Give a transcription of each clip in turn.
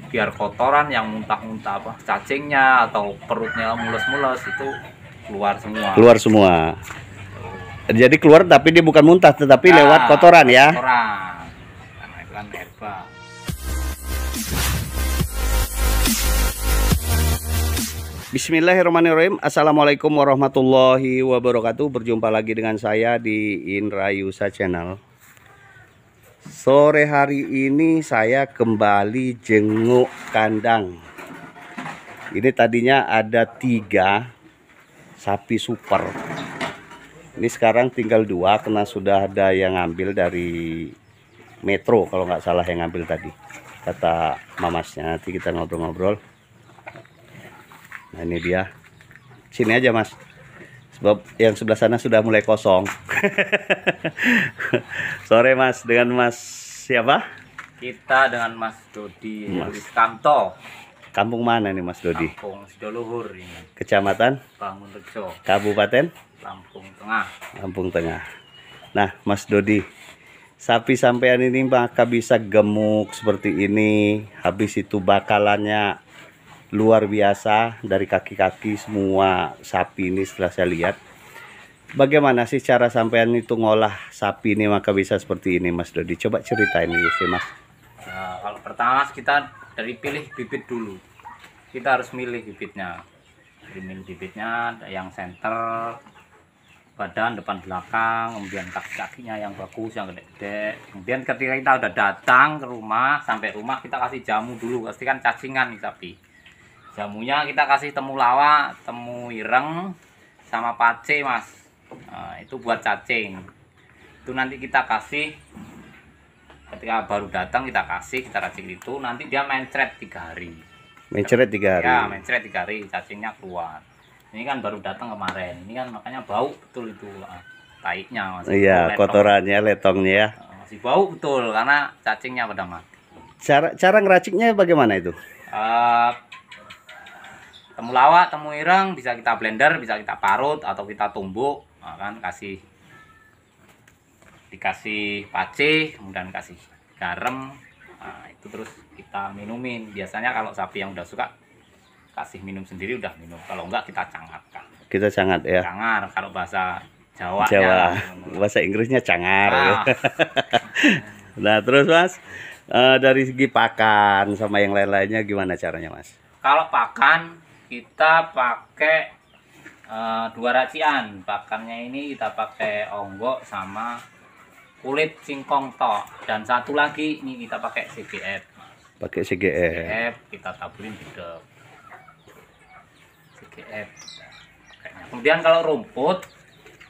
biar kotoran yang muntah-muntah apa cacingnya atau perutnya mules-mules itu keluar semua. Keluar semua. Jadi keluar tapi dia bukan muntah tetapi lewat kotoran ya. Kotoran. Karena itu kan herbal. Bismillahirrahmanirrahim. Assalamualaikum warahmatullahi wabarakatuh. Berjumpa lagi dengan saya di Indrayusa Channel. Sore hari ini saya kembali jenguk kandang. Ini tadinya ada 3 sapi super. Ini sekarang tinggal 2 karena sudah ada yang ngambil dari Metro kalau nggak salah yang ngambil tadi. Kata mamasnya, nanti kita ngobrol-ngobrol. Nah ini dia. Sini aja mas. Sebab yang sebelah sana sudah mulai kosong. Sore mas, dengan mas siapa? Kita dengan Mas Dodi Kamto. Kampung mana nih mas Dodi? Kampung Sidoluhur ini. Kecamatan? Bangunrejo. Kabupaten? Lampung Tengah. Lampung Tengah. Nah mas Dodi, sapi sampean ini maka bisa gemuk seperti ini. Habis itu bakalannya luar biasa dari kaki-kaki semua sapi ini setelah saya lihat. Bagaimana sih cara sampean itu ngolah sapi ini maka bisa seperti ini mas Dodi? Coba ceritain dulu sih mas. Nah, kalau pertama kita dari pilih bibit dulu. Kita harus milih bibitnya. Milih bibitnya yang center, badan depan belakang, kemudian kaki-kakinya yang bagus, yang gede-gede. Kemudian ketika kita udah datang ke rumah, sampai rumah kita kasih jamu dulu. Pasti kan cacingan nih sapi. Jamunya kita kasih temulawak, temu ireng, sama pace mas. Nah, itu buat cacing. Itu nanti kita kasih ketika baru datang kita kasih, kita racik itu. Nanti dia mencret 3 hari. Mencret 3 hari. Ya, mencret 3 hari, cacingnya keluar. Ini kan baru datang kemarin. Ini kan makanya bau betul itu taiknya. Iya, kotorannya, letongnya ya. Masih bau betul karena cacingnya pada mati. Cara ngeraciknya bagaimana itu? Temulawak, temu ireng bisa kita blender, bisa kita parut atau kita tumbuk. Nah, kan dikasih pace, kemudian kasih garam. Nah, itu terus kita minumin. Biasanya kalau sapi yang udah suka kasih minum sendiri udah minum. Kalau enggak kita cangatkan. Kita cangat ya. Cangar kalau bahasa Jawa. Bahasa Inggrisnya cangar. Nah, Nah terus mas, dari segi pakan sama yang lain-lainnya gimana caranya mas? kalau pakan kita pakai 2 racian. Pakannya ini kita pakai onggok sama kulit singkong tok, dan satu lagi ini kita pakai CGF. Pakai CGF. CGF kita taburin juga. CGF. Kemudian kalau rumput,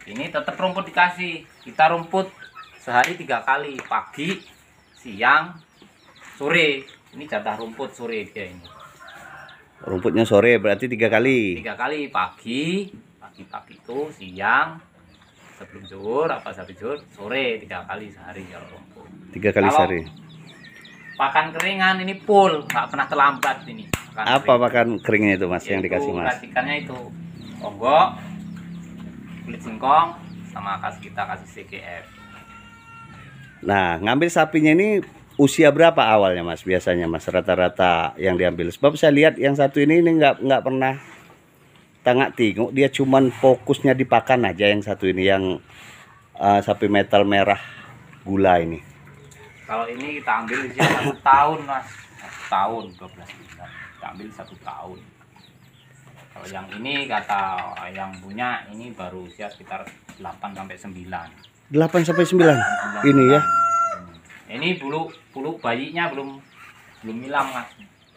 ini tetap rumput dikasih. Kita rumput sehari 3 kali, pagi, siang, sore. Ini jatah rumput sore dia ini. Rumputnya sore berarti 3 kali. 3 kali, pagi itu, siang sebelum zuhur, apa habis zuhur, sore 3 kali sehari kalau rumput. 3 kali Kalau sehari. pakan keringan ini full, nggak pernah terlambat ini. Apa pakan keringnya itu mas yang Yaitu dikasih mas? racikannya itu onggok, kulit singkong, sama kita kasih CGF. Nah ngambil sapinya ini usia berapa awalnya mas biasanya mas rata-rata yang diambil? Sebab saya lihat yang satu ini nggak pernah tengok tengok, dia cuman fokusnya di pakan aja yang satu ini, yang sapi metal merah gula ini. Kalau ini kita ambil usia 1 tahun mas, 1 tahun 12 bulan. Kita ambil 1 tahun. Kalau yang ini kata yang punya ini baru usia sekitar 8 sampai 9. 8 sampai 9 ini ya. Ini bulu bayinya belum hilang mas,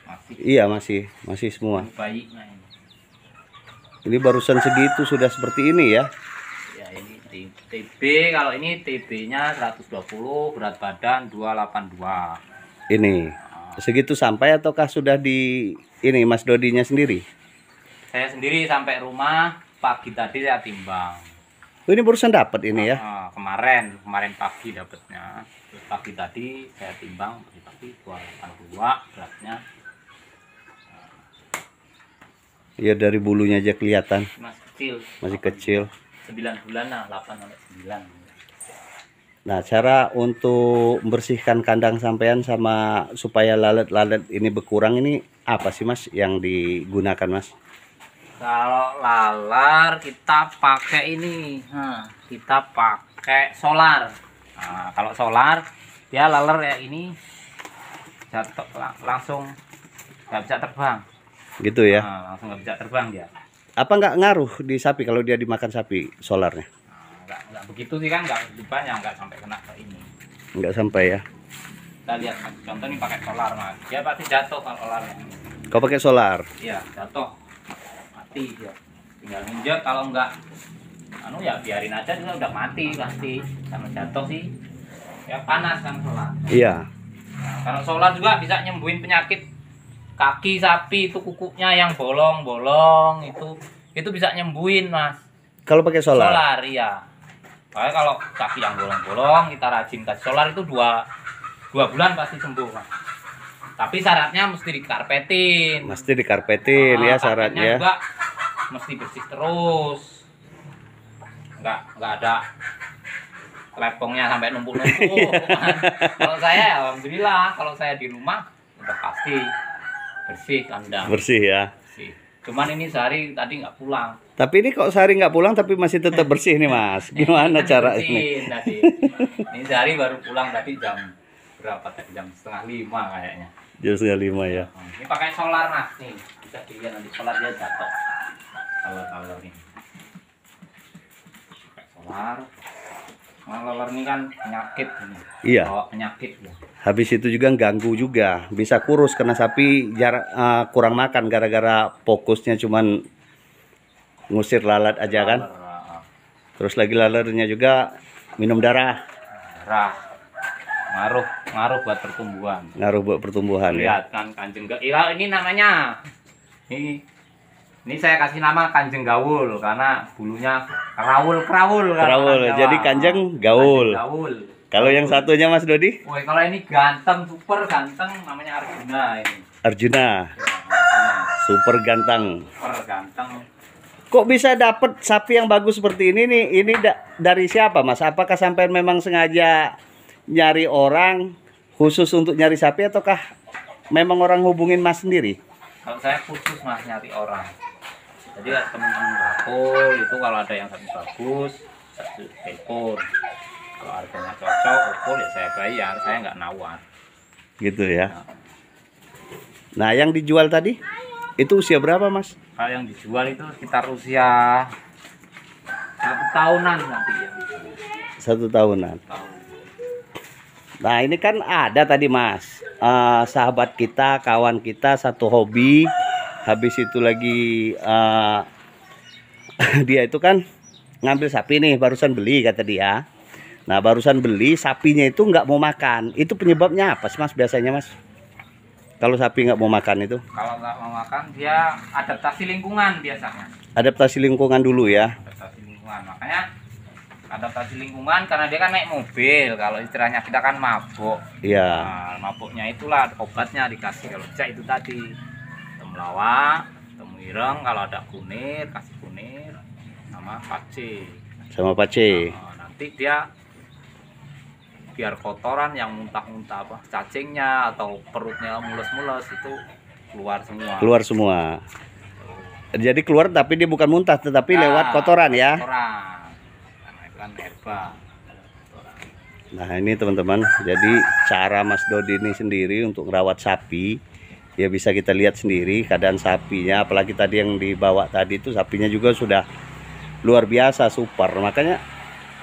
masih. Iya masih semua. Bulu bayinya ini. Ini barusan segitu sudah seperti ini ya. Ya ini TB, kalau ini TB-nya 120, berat badan 282. Ini segitu sampai ataukah sudah di ini mas Dodinya sendiri? Saya sendiri sampai rumah pagi tadi saya timbang. Oh, ini barusan dapat ini ya. Kemarin pagi dapatnya. Terus pagi tadi saya timbang pagi 282 beratnya. Ya dari bulunya aja kelihatan. Masih kecil. Masih kecil. 9 bulan lah, 8 sampai 9. Nah, cara untuk membersihkan kandang sampean sama supaya lalat-lalat ini berkurang ini apa sih Mas yang digunakan Mas? Kalau lalar kita pakai ini, kita pakai solar. Nah, kalau solar dia lalar ya ini jatuh langsung nggak bisa terbang. Gitu ya. Nah, langsung nggak bisa terbang dia. Apa nggak ngaruh di sapi kalau dia dimakan sapi solarnya? Nah, nggak begitu sih kan, nggak banyak, nggak sampai kena ke ini. Nggak sampai ya. Kita lihat contoh ini pakai solar mas, dia pasti jatuh kalau solarnya. Kau pakai solar? Iya jatuh, mati dia. Tinggal nginjek, kalau nggak anu ya biarin aja, dia udah mati pasti. Karena jatuh sih ya panas kan solar. Iya. Nah, kalau solar juga bisa nyembuhin penyakit kaki sapi itu, kukunya yang bolong-bolong itu bisa nyembuhin mas. Kalau pakai solar? Solar iya. Soalnya kalau kaki yang bolong-bolong kita rajin kasih solar itu dua bulan pasti sembuh mas. Tapi syaratnya mesti dikarpetin. Mesti dikarpetin ya Karpetnya syaratnya. juga mesti bersih terus. Nggak ada lepongnya sampai numpuk-numpuk. Kalau saya alhamdulillah, kalau saya di rumah udah pasti bersih kandang. Bersih ya. Bersih. Cuman ini sehari tadi nggak pulang. Tapi ini kok sehari nggak pulang tapi masih tetap bersih nih Mas. Gimana cara ini? Bersihin tadi. Ini sehari baru pulang tadi jam berapa tadi? Jam 4:30 kayaknya. Jam 4:30 ya. Ini pakai solar mas nih. Bisa dilihat nanti solar dia jatuh. Kalau ini. Pakai solar. Nah, solar ini kan penyakit ini. Iya. Bawa penyakit ya. Habis itu juga ganggu juga. Bisa kurus karena sapi kurang makan gara-gara fokusnya cuman ngusir lalat aja kan. Terus lagi lalatnya juga minum darah. Darah. Ngaruh buat pertumbuhan. Ngaruh buat pertumbuhan ya. Lihat kan kanjeng ini namanya. Ini saya kasih nama kanjeng gaul karena bulunya kerawul Kerawul. kan, Jadi kanjeng gaul. Kanjeng gaul. Kalau yang satunya Mas Dodi? Woi, kalau ini ganteng, super ganteng, namanya Arjuna ini. Arjuna. Arjuna. Super ganteng. Super ganteng. Kok bisa dapet sapi yang bagus seperti ini nih? Ini dari siapa Mas? Apakah sampai memang sengaja nyari orang khusus untuk nyari sapi ataukah memang orang hubungin Mas sendiri? Kalau saya khusus mas nyari orang. Jadi teman-teman bakul itu kalau ada yang sapi bagus, saya telepon. Kalau harganya cocok, ukul ya saya bayar, saya nggak nawar. Gitu ya. Nah, yang dijual tadi itu usia berapa Mas? Kalau yang dijual itu sekitar usia 1 tahunan nanti ya. 1 tahunan. Nah, ini kan ada tadi Mas, sahabat kita, kawan kita satu hobi, habis itu lagi dia itu kan ngambil sapi nih, barusan beli kata dia. Nah, barusan beli sapinya itu nggak mau makan. Itu penyebabnya apa sih Mas biasanya Mas? Kalau sapi nggak mau makan itu? Kalau nggak mau makan dia adaptasi lingkungan biasanya. Adaptasi lingkungan dulu ya. Adaptasi lingkungan, makanya adaptasi lingkungan karena dia kan naik mobil. Kalau istilahnya kita kan mabuk. Iya. Nah, mabuknya itulah obatnya dikasih. Kalau bisa itu tadi temulawak, temuireng, kalau ada kunir kasih kunir sama pace. Sama pace. Nah, nanti dia biar kotoran yang muntah-muntah apa cacingnya atau perutnya mules-mules itu keluar semua. Keluar semua. Jadi keluar tapi dia bukan muntah tetapi lewat kotoran ya. Kotoran. Karena itu kan herba. Nah, ini teman-teman, jadi cara Mas Dodi ini sendiri untuk merawat sapi, ya bisa kita lihat sendiri keadaan sapinya, apalagi tadi yang dibawa tadi itu sapinya juga sudah luar biasa, super. Makanya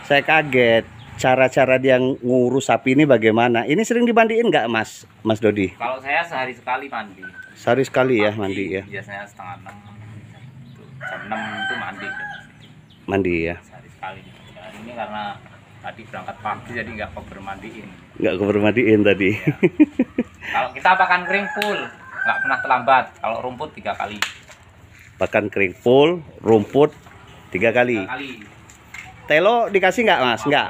saya kaget cara-cara dia ngurus sapi ini bagaimana. Ini sering dimandiin nggak Mas Dodi? Kalau saya sehari sekali mandi. Sehari sekali ya mandi ya. Biasanya setengah 6. Jam 6 itu mandi. Mandi ya. Sehari sekali. Ya, ini karena tadi berangkat pagi jadi nggak kebermandiin. Nggak kebermandiin tadi. Ya. Kalau kita pakan kering full, nggak pernah terlambat. Kalau rumput 3 kali. Pakan kering full, rumput 3 kali. 3 kali. Telo dikasih nggak Mas? Nggak.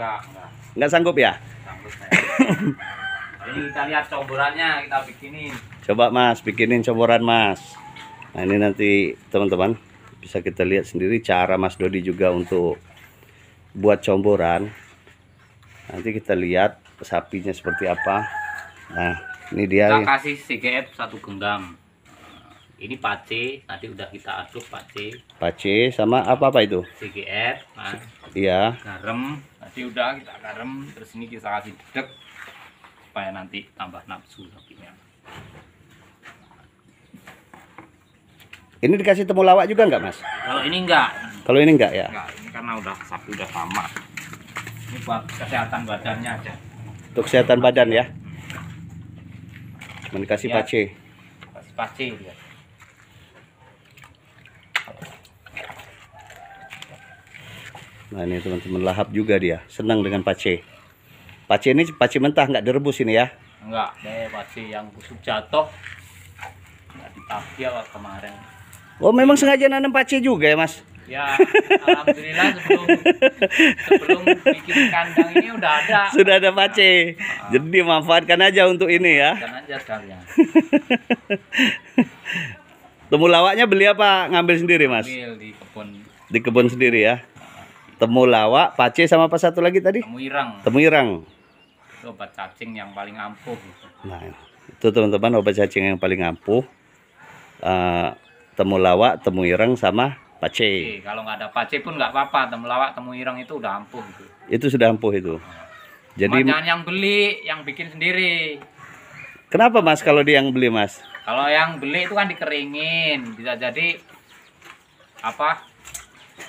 Nggak sanggup ya? Sanggup saya. Ini kita lihat comborannya, kita bikinin. Coba Mas, bikinin comboran Mas. Nah, ini nanti teman-teman bisa kita lihat sendiri cara Mas Dodi juga untuk buat comboran. Nanti kita lihat sapinya seperti apa. Nah, ini dia. Kita kasih CGF 1 genggam. Ini pace, tadi udah kita aduk pace. Pace sama apa itu? CGF, nah, Iya. garam, tadi udah kita garam, terus ini kita kasih dedek supaya nanti tambah nafsu sapinya. Ini dikasih temulawak juga nggak, Mas? Kalau ini enggak. Kalau ini enggak ya? Enggak, ini karena udah sapi udah sama. Ini buat kesehatan badannya aja. Untuk kesehatan badan ya. Cuma dikasih Ya. pace. Kasih pace ya. Nah, ini teman-teman lahap juga dia. Senang dengan pace. Pace ini pace mentah, nggak direbus ini ya? Enggak, deh pace yang busuk jatuh. Enggak ditagih awal kemarin. Oh, memang sengaja nanam pace juga ya, Mas? Ya, alhamdulillah sebelum bikin kandang ini udah ada. Sudah ada pace. Jadi manfaatkan aja untuk ini ya. Kan aja sekalian. Temulawaknya beli apa? Ngambil sendiri, Mas? Ambil di kebun Di kebun sendiri ya. Temulawak, pace sama apa satu lagi tadi? temu irang. Temuyirang. Itu obat cacing yang paling ampuh gitu. Nah, itu teman-teman obat cacing yang paling ampuh. Temulawak, temuyirang sama pace. Oke, kalau nggak ada pace pun nggak apa-apa, temulawak, temu irang itu udah ampuh gitu. Itu sudah ampuh itu. Jadi Jadi jangan yang beli, yang bikin sendiri. kenapa, Mas, kalau dia yang beli, Mas? Kalau yang beli itu kan dikeringin, bisa jadi apa?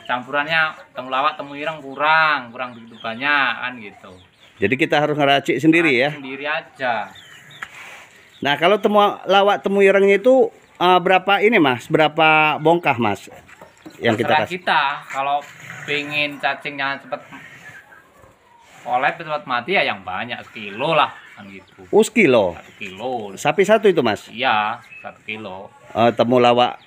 Campurannya temulawak, temu irang kurang begitu banyak kan gitu. Jadi kita harus ngeracik sendiri ya. Sendiri aja. Nah, kalau temulawak, temuyirangnya itu berapa ini, Mas? Berapa bongkah, Mas? Yang kita Terserah kasih. kita kalau pengen cacingnya cepet oleh cepat mati ya yang banyak, kilo lah kan gitu. Kilo. 1 kilo. Sapi satu itu, Mas. Iya, 1 kilo. Temulawak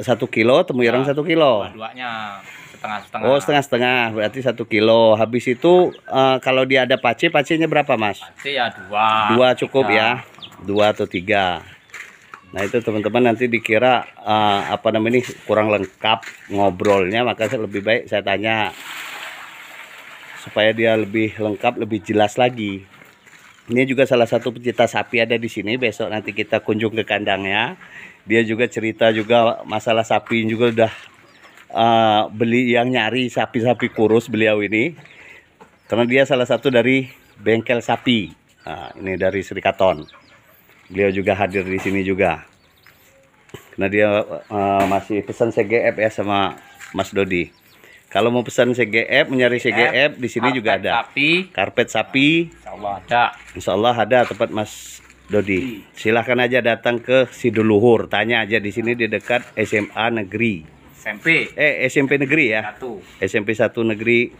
1 kilo, temuyirang 1 kilo. Dua-duanya setengah-setengah. Oh, setengah-setengah, berarti 1 kilo. Habis itu kalau dia ada pace, pacenya berapa, Mas? Pace ya 2. 2 cukup ya. 2 atau 3. Nah, itu teman-teman nanti dikira apa namanya ini kurang lengkap ngobrolnya, maka lebih baik saya tanya supaya dia lebih lengkap, lebih jelas lagi. Ini juga salah satu pecinta sapi ada di sini. Besok nanti kita kunjung ke kandangnya. Dia juga cerita juga masalah sapi juga udah beli yang nyari sapi-sapi kurus beliau ini. Karena dia salah satu dari bengkel sapi. Nah, ini dari Sri Katon. Beliau juga hadir di sini juga. Karena dia masih pesan CGF ya sama Mas Dodi. Kalau mau pesan CGF, mencari CGF di sini juga ada. Sapi, Karpet sapi. insyaallah ada. Insya Allah ada tempat Mas Dodi. Silahkan aja datang ke Sidoluhur. Tanya aja di sini di dekat SMA Negeri. SMP SMP Negeri ya. 1. SMP 1 Negeri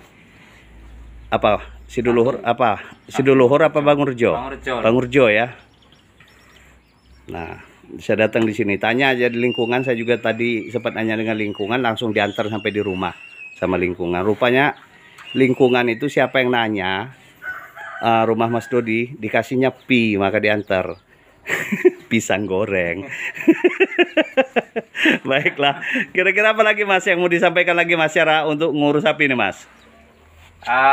apa? Sidoluhur apa? Sidoluhur apa Bangurjo? Bangurjo. Bangurjo ya. Nah, bisa datang di sini. Tanya aja di lingkungan. Saya juga tadi sempat nanya dengan lingkungan, langsung diantar sampai di rumah sama lingkungan. Rupanya lingkungan itu siapa yang nanya rumah Mas Dodi dikasihnya pi, maka diantar pisang goreng. Baiklah, kira-kira apa lagi, Mas, yang mau disampaikan lagi, Mas, cara untuk ngurus sapi ini, Mas?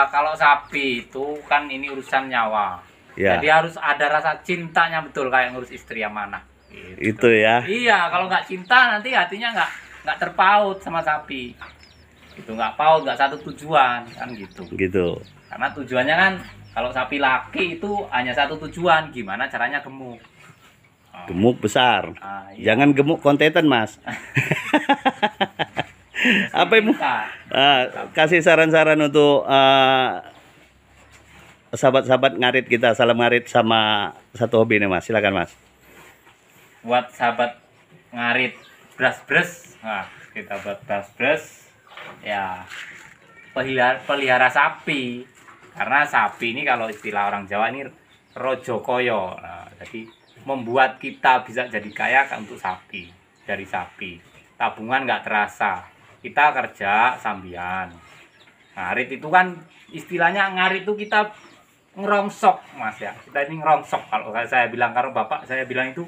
Kalau sapi itu kan ini urusan nyawa. Ya. Jadi harus ada rasa cintanya betul kayak ngurus istri sama anak. Gitu. Itu ya. Iya, kalau nggak cinta nanti hatinya nggak terpaut sama sapi. Itu nggak paut, nggak satu tujuan kan gitu. Gitu. Karena tujuannya kan kalau sapi laki itu hanya satu tujuan, gimana caranya gemuk. Gemuk besar. Iya. Jangan gemuk kontetan, Mas. Apa yang kasih saran-saran untuk sahabat-sahabat ngarit kita, salam ngarit sama satu hobi nih, Mas. Silakan, Mas. Buat sahabat ngarit bras-bras, nah kita buat bras-bras ya pelihara sapi. Karena sapi ini kalau istilah orang Jawa ini rojo koyo. Nah, jadi membuat kita bisa jadi kaya kan untuk sapi, dari sapi. Tabungan nggak terasa. Kita kerja sambian. Ngarit itu kan istilahnya ngarit itu kita ngerongsok, Mas ya. Kita ini ngerongsok kalau saya bilang, karena bapak saya bilang itu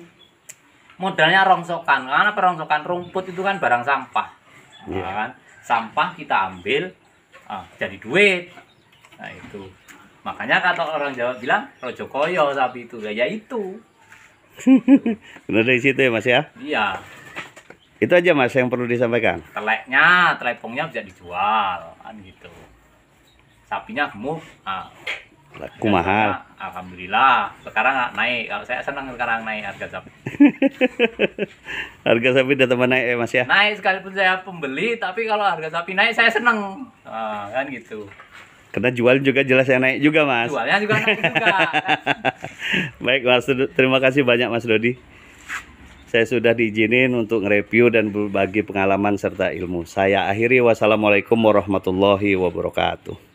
modalnya rongsokan. Karena perongsokan rumput itu kan barang sampah. Yeah. Nah, kan sampah kita ambil jadi duit. Nah itu Makanya kata orang Jawa bilang rojo koyo sapi itu, ya itu. Benar dari situ ya Mas ya. Iya. Itu aja Mas yang perlu disampaikan. Teleknya, telepongnya bisa dijual, kan gitu. Sapinya gemuk, Laku mahal. Alhamdulillah. Sekarang naik. Kalau saya senang sekarang naik harga sapi. Harga sapi udah teman naik ya Mas ya. Naik sekalipun saya pembeli, tapi kalau harga sapi naik saya senang. Kan gitu. Karena jual juga jelas yang naik juga Mas. Jualnya juga naik juga. Kan? Baik Mas, terima kasih banyak Mas Dodi. Saya sudah diizinin untuk nge-review dan berbagi pengalaman serta ilmu. Saya akhiri, wassalamualaikum warahmatullahi wabarakatuh.